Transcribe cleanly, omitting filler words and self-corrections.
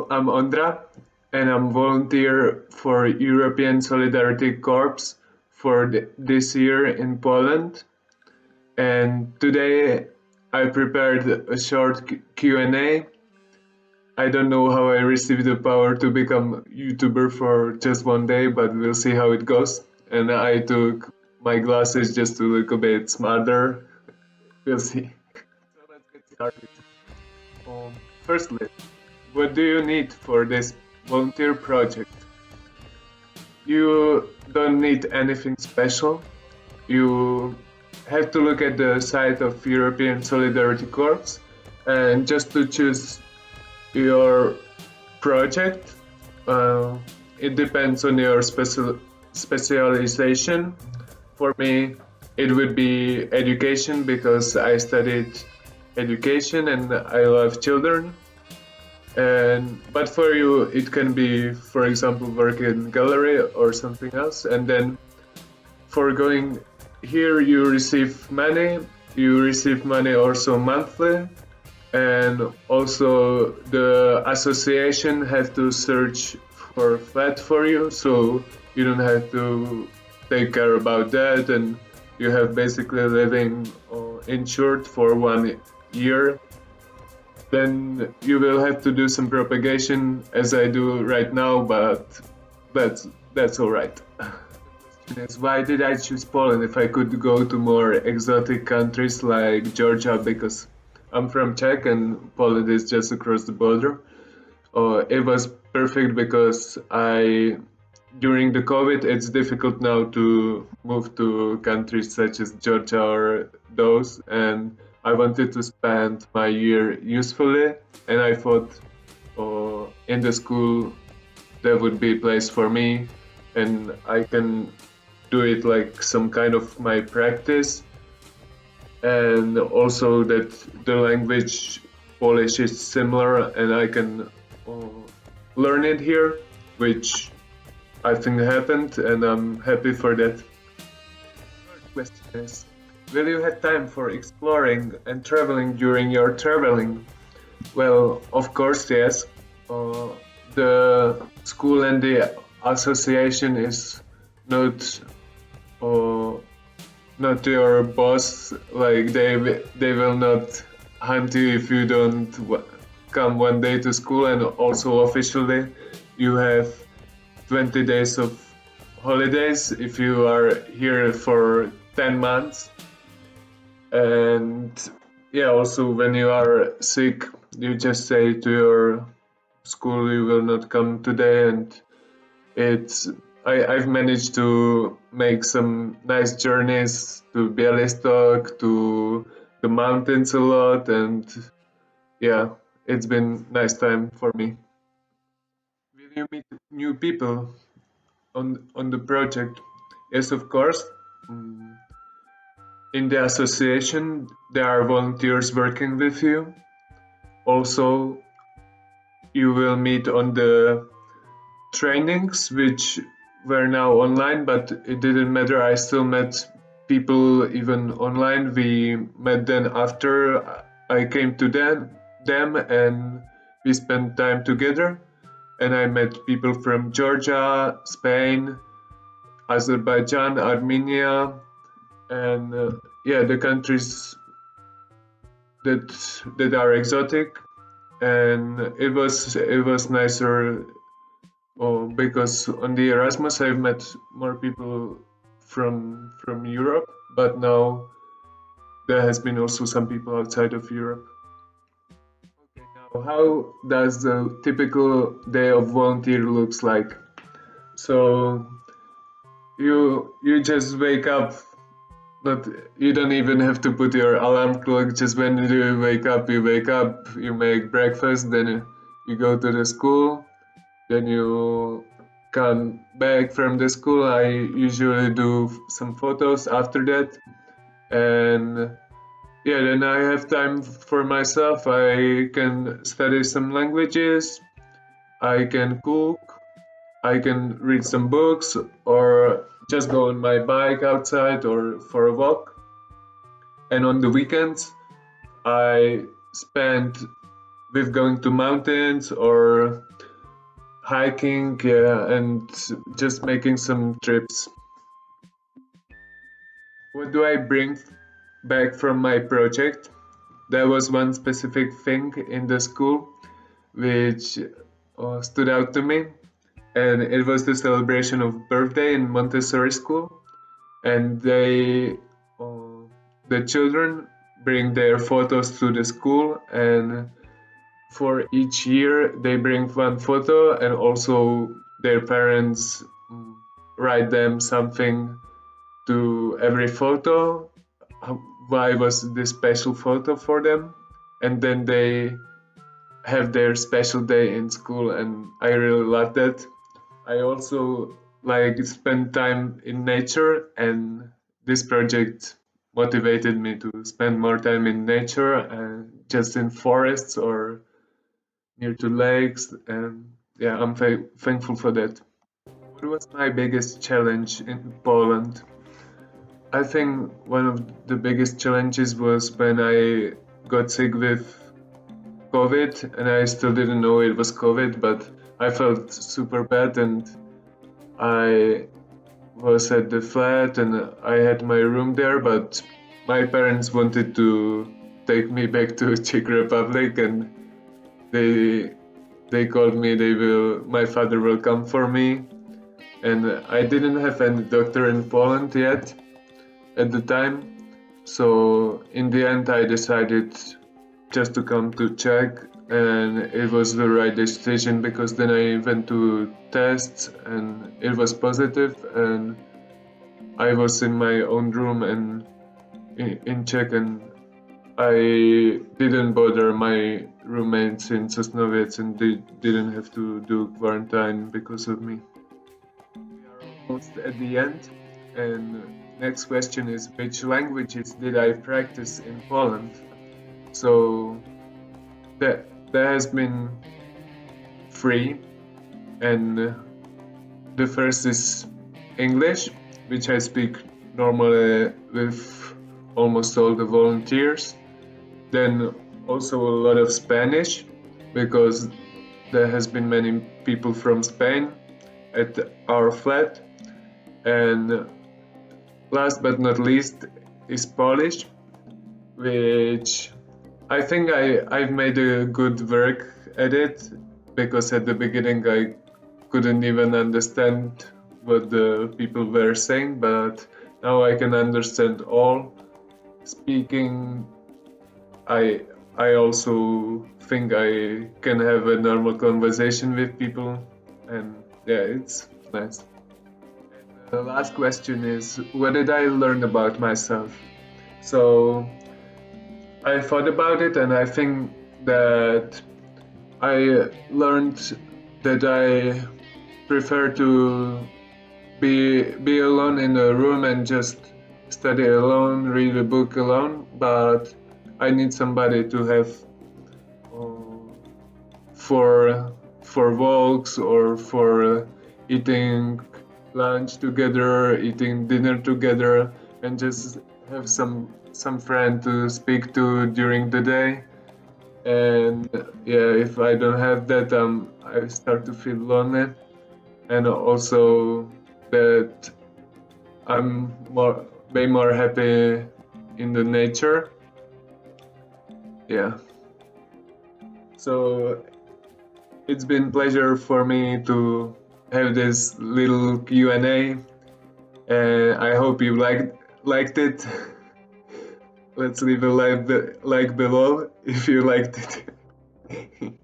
I'm Ondra, and I'm volunteer for European Solidarity Corps for this year in Poland. And today I prepared a short Q&A. I don't know how I received the power to become YouTuber for just one day, but we'll see how it goes. And I took my glasses just to look a bit smarter. We'll see. So let's get started. Firstly, what do you need for this volunteer project? You don't need anything special. You have to look at the site of European Solidarity Corps and just to choose your project. Uh, it depends on your specialization. For me, it would be education because I studied education and I love children. But for you, it can be, for example, work in gallery or something else. And then for going here, you receive money. You receive money also monthly, and also the association have to search for a flat for you, so you don't have to take care about that, and you have basically living insured for 1 year. Then you will have to do some propagation as I do right now, but that's all right. The question is, why did I choose Poland if I could go to more exotic countries like Georgia, because I'm from Czech and Poland is just across the border. It was perfect because during the COVID, it's difficult now to move to countries such as Georgia or those, and I wanted to spend my year usefully, and I thought in the school there would be a place for me, and I can do it like some kind of my practice, and also that the language Polish is similar, and I can learn it here, which I think happened, and I'm happy for that. Third question is, will you have time for exploring and traveling during your traveling? Well, of course, yes. The school and the association is not not your boss. Like they will not hunt you if you don't come one day to school. And also officially, you have 20 days of holidays if you are here for 10 months. And yeah, also when you are sick, you just say to your school you will not come today, and I've managed to make some nice journeys to Białystok, to the mountains a lot, and yeah, it's been nice time for me. Will you meet new people on the project? Yes, of course. Mm, In the association, there are volunteers working with you. Also, you will meet on the trainings, which were now online, but it didn't matter. I still met people even online. We met then after I came to them and we spent time together. And I met people from Georgia, Spain, Azerbaijan, Armenia, and yeah, the countries that are exotic. And it was nicer because on the Erasmus I've met more people from Europe, but now there has been also some people outside of Europe. Okay, now how does the typical day of volunteer looks like? So you just wake up. Not you don't even have to put your alarm clock. Just when you wake up, you wake up. You make breakfast, then you go to the school. Then you come back from the school. I usually do some photos after that, and yeah, then I have time for myself. I can study some languages. I can cook. I can read some books or just go on my bike outside or for a walk. And on the weekends, I spend with going to mountains or hiking, yeah, and just making some trips. What do I bring back from my project? There was one specific thing in the school which stood out to me, and it was the celebration of birthday in Montessori school. And uh, the children bring their photos to the school, and for each year they bring one photo, and also their parents write them something to every photo. Why was this special photo for them? And then they have their special day in school, and I really love that. I also like spend time in nature, and this project motivated me to spend more time in nature and just in forests or near to lakes. And yeah, I'm thankful for that. What was my biggest challenge in Poland? I think one of the biggest challenges was when I got sick with COVID, and I still didn't know it was COVID, but I felt super bad, and I was at the flat and I had my room there, but my parents wanted to take me back to Czech Republic, and they they called me. My father will come for me, and I didn't have any doctor in Poland yet at the time. So in the end, I decided just to come to Czech, and it was the right decision because then I went to tests and it was positive, and I was in my own room and in Czech, and I didn't bother my roommates in Sosnowiec, and they didn't have to do quarantine because of me. We are almost at the end, and next question is, which languages did I practice in Poland? So there has been three, and the first is English, which I speak normally with almost all the volunteers. Then also a lot of Spanish, because there has been many people from Spain at our flat. And last but not least is Polish, which I think I've made a good work at it, because at the beginning I couldn't even understand what the people were saying, but now I can understand all. Speaking, I also think I can have a normal conversation with people, and yeah, it's nice. And the last question is, what did I learn about myself? So I thought about it, and I think that I learned that I prefer to be alone in a room and just study alone, read a book alone, but I need somebody to have uh, for walks or for eating lunch together, eating dinner together, and just have some friend to speak to during the day. And yeah, if I don't have that, I start to feel lonely, and also that I'm way more happy in the nature. Yeah. So it's been pleasure for me to have this little Q&A, and I hope you liked it. Let's leave a like below if you liked it.